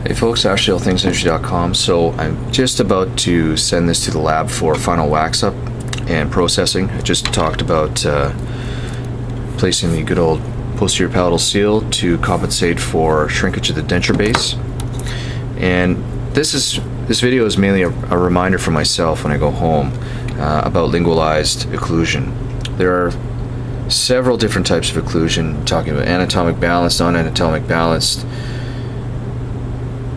Hey folks, Ashley, allthingsindustry.com. So I'm just about to send this to the lab for final wax up and processing. I just talked about placing the good old posterior palatal seal to compensate for shrinkage of the denture base. And this video is mainly a reminder for myself when I go home about lingualized occlusion. There are several different types of occlusion, talking about anatomic balanced, non-anatomic balanced,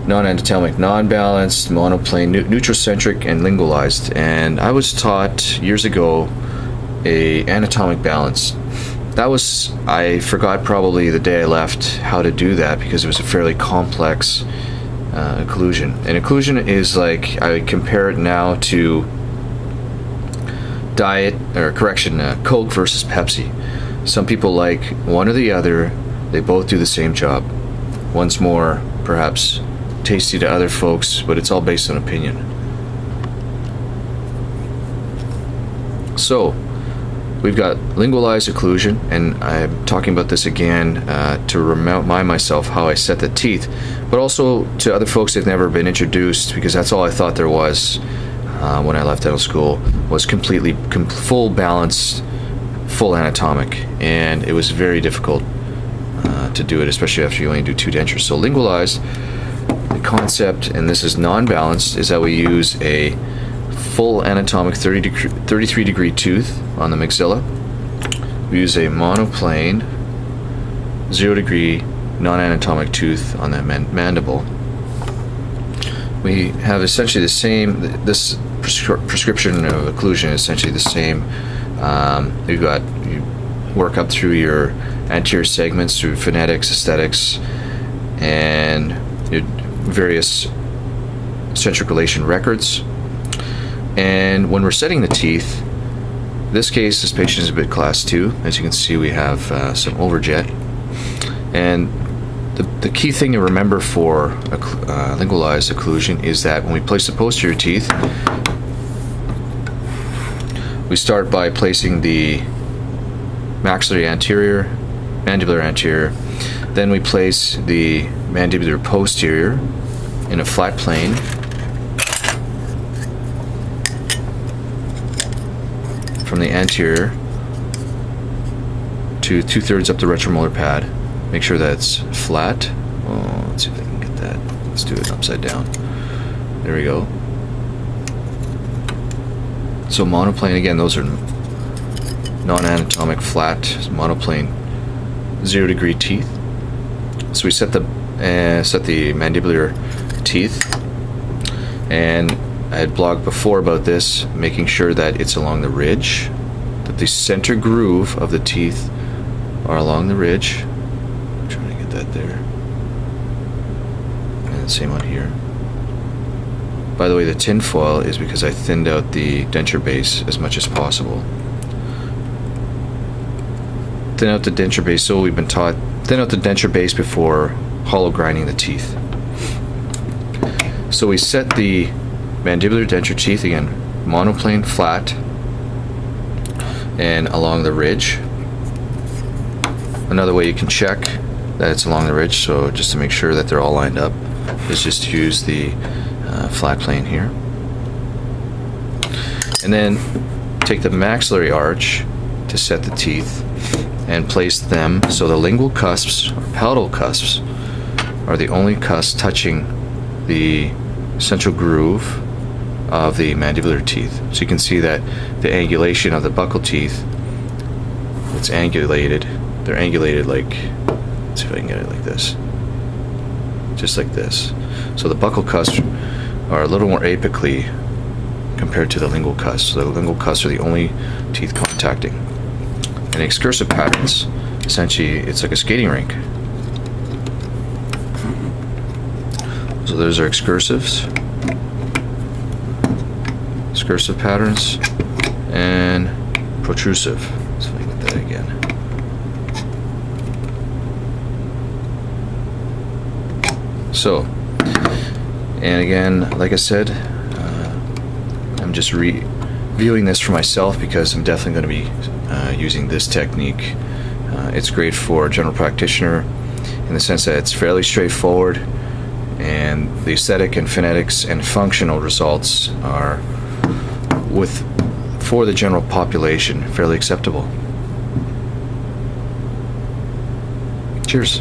non-anatomic non-balanced, monoplane, neutrocentric, and lingualized. And I was taught years ago a anatomic balance. I forgot probably the day I left how to do that because it was a fairly complex occlusion. And occlusion is like, I would compare it now to Coke versus Pepsi. Some people like one or the other. They both do the same job. One's more perhaps tasty to other folks, but it's all based on opinion. So we've got lingualized occlusion, and I'm talking about this again to remind myself how I set the teeth, but also to other folks that have never been introduced, because that's all I thought there was when I left dental school, was completely full balanced, full anatomic, and it was very difficult to do it, especially after you only do 2 dentures. So lingualized, the concept, and this is non-balanced, is that we use a full anatomic 33 degree tooth on the maxilla. We use a monoplane 0 degree non-anatomic tooth on the mandible. We have essentially the same, this prescription of occlusion is essentially the same. You work up through your anterior segments through phonetics, aesthetics, and your various centric relation records. And when we're setting the teeth, in this case, this patient is a bit class 2. As you can see, we have some overjet. And the key thing to remember for lingualized occlusion is that when we place the posterior teeth, we start by placing the maxillary anterior, mandibular anterior, then we place the mandibular posterior in a flat plane, from the anterior to 2/3 up the retromolar pad. Make sure that it's flat. Oh, let's see if I can get that. Let's do it upside down. There we go. So monoplane, again, those are non-anatomic flat monoplane 0 degree teeth. So we set the mandibular teeth, and I had blogged before about this, making sure that it's along the ridge, that the center groove of the teeth are along the ridge. I'm trying to get that there. And the same on here. By the way, the tin foil is because I thinned out the denture base as much as possible. Thin out the denture base, so we've been taught, thin out the denture base before hollow grinding the teeth. So we set the mandibular denture teeth, again, monoplane flat and along the ridge. Another way you can check that it's along the ridge, so just to make sure that they're all lined up, is just to use the flat plane here. And then take the maxillary arch to set the teeth and place them so the lingual cusps, or palatal cusps, are the only cusps touching the central groove of the mandibular teeth. So you can see that the angulation of the buccal teeth, it's angulated. They're angulated like, let's see if I can get it like this. Just like this. So the buccal cusps are a little more apically compared to the lingual cusps. So the lingual cusps are the only teeth contacting. And excursive patterns, essentially, it's like a skating rink. So those are excursives. Excursive patterns and protrusive. So let me get that again. So, and again, like I said, I'm just reviewing this for myself because I'm definitely going to be using this technique. It's great for a general practitioner in the sense that it's fairly straightforward. and the aesthetic and phonetics and functional results are, for the general population, fairly acceptable. Cheers.